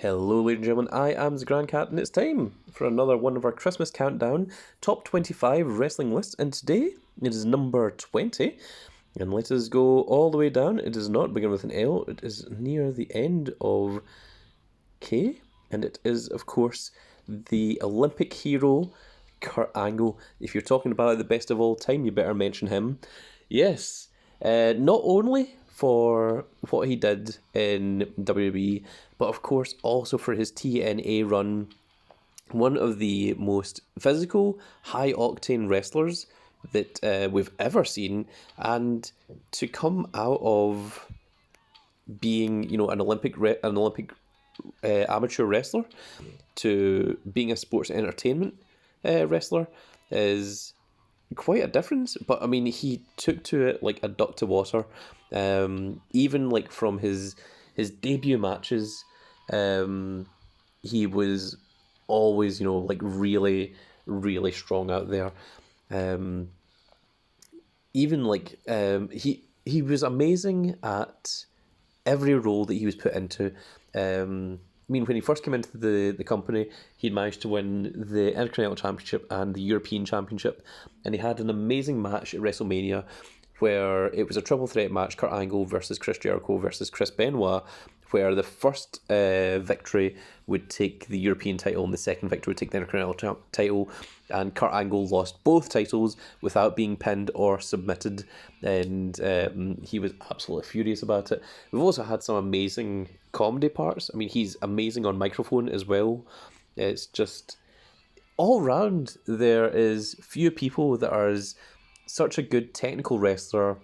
Hello ladies and gentlemen, I am the Grand Cat and it's time for another one of our Christmas countdown top 25 wrestling lists, and today it is number 20, and let us go all the way down. It does not begin with an L, it is near the end of K, and it is of course the Olympic hero Kurt Angle. If you're talking about the best of all time, you better mention him. Yes, not only for what he did in WWE, but of course also for his TNA run. One of the most physical, high octane wrestlers that we've ever seen, and to come out of being, an Olympic amateur wrestler to being a sports entertainment wrestler is quite a difference. But I mean, he took to it like a duck to water. Even like from his debut matches, he was always, like really, really strong out there. Even like he was amazing at every role that he was put into. I mean, when he first came into the company, he'd managed to win the Intercontinental Championship and the European Championship, and he had an amazing match at WrestleMania where it was a triple threat match: Kurt Angle versus Chris Jericho versus Chris Benoit, where the first victory would take the European title and the second victory would take the Intercontinental title, and Kurt Angle lost both titles without being pinned or submitted, and he was absolutely furious about it. We've also had some amazing comedy parts. I mean, he's amazing on microphone as well. It's just all round there is few people that are such a good technical wrestler.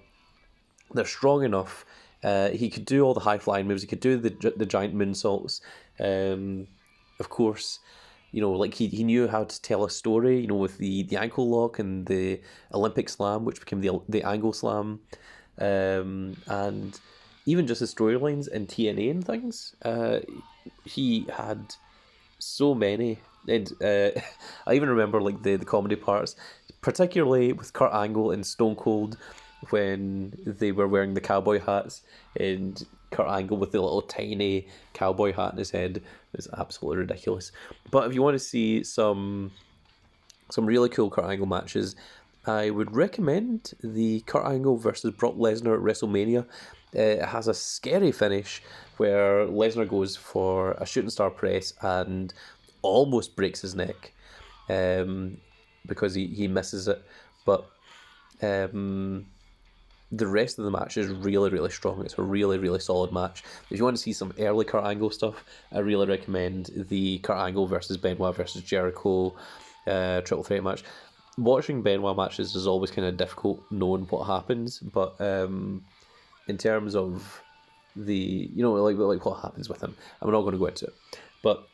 They're strong enough. He could do all the high flying moves. He could do the giant moonsaults. Of course, like he knew how to tell a story. With the ankle lock and the Olympic slam, which became the angle slam, and even just his storylines in TNA and things. He had so many, and I even remember like the comedy parts, particularly with Kurt Angle and Stone Cold, when they were wearing the cowboy hats, and Kurt Angle with the little tiny cowboy hat in his head. It was absolutely ridiculous. But if you want to see some really cool Kurt Angle matches, I would recommend the Kurt Angle versus Brock Lesnar at WrestleMania. It has a scary finish where Lesnar goes for a shooting star press and almost breaks his neck because he misses it. But the rest of the match is really, really strong. It's a really, really solid match. If you want to see some early Kurt Angle stuff, I really recommend the Kurt Angle versus Benoit versus Jericho triple threat match. Watching Benoit matches is always kind of difficult knowing what happens, but in terms of the, like what happens with him, I'm not going to go into it. But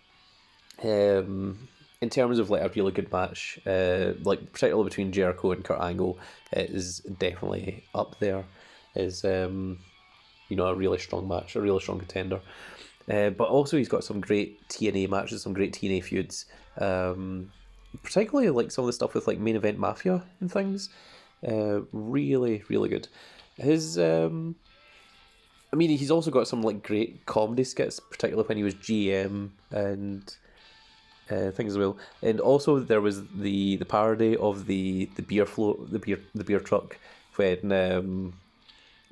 in terms of like a really good match, like particularly between Jericho and Kurt Angle, it is definitely up there. Is a really strong match, a really strong contender. But also he's got some great TNA matches, some great TNA feuds. Particularly like some of the stuff with like Main Event Mafia and things. Really, really good. His I mean, he's also got some like great comedy skits, particularly when he was GM and things as well. And also there was the parody of the beer float, the beer truck, when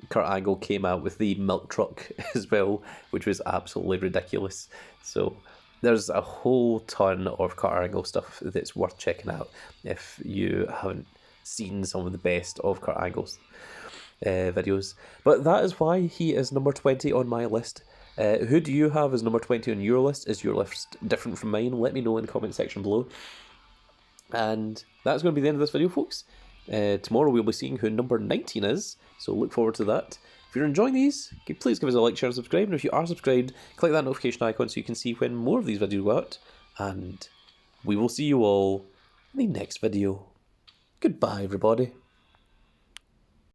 Kurt Angle came out with the milk truck as well, which was absolutely ridiculous. So there's a whole ton of Kurt Angle stuff that's worth checking out if you haven't seen some of the best of Kurt Angle's videos. But that is why he is number 20 on my list. Who do you have as number 20 on your list? Is your list different from mine? Let me know in the comment section below. And that's going to be the end of this video, folks. Tomorrow we'll be seeing who number 19 is, so look forward to that. If you're enjoying these, please give us a like, share and subscribe, and if you are subscribed, click that notification icon so you can see when more of these videos go out, and we will see you all in the next video. Goodbye, everybody.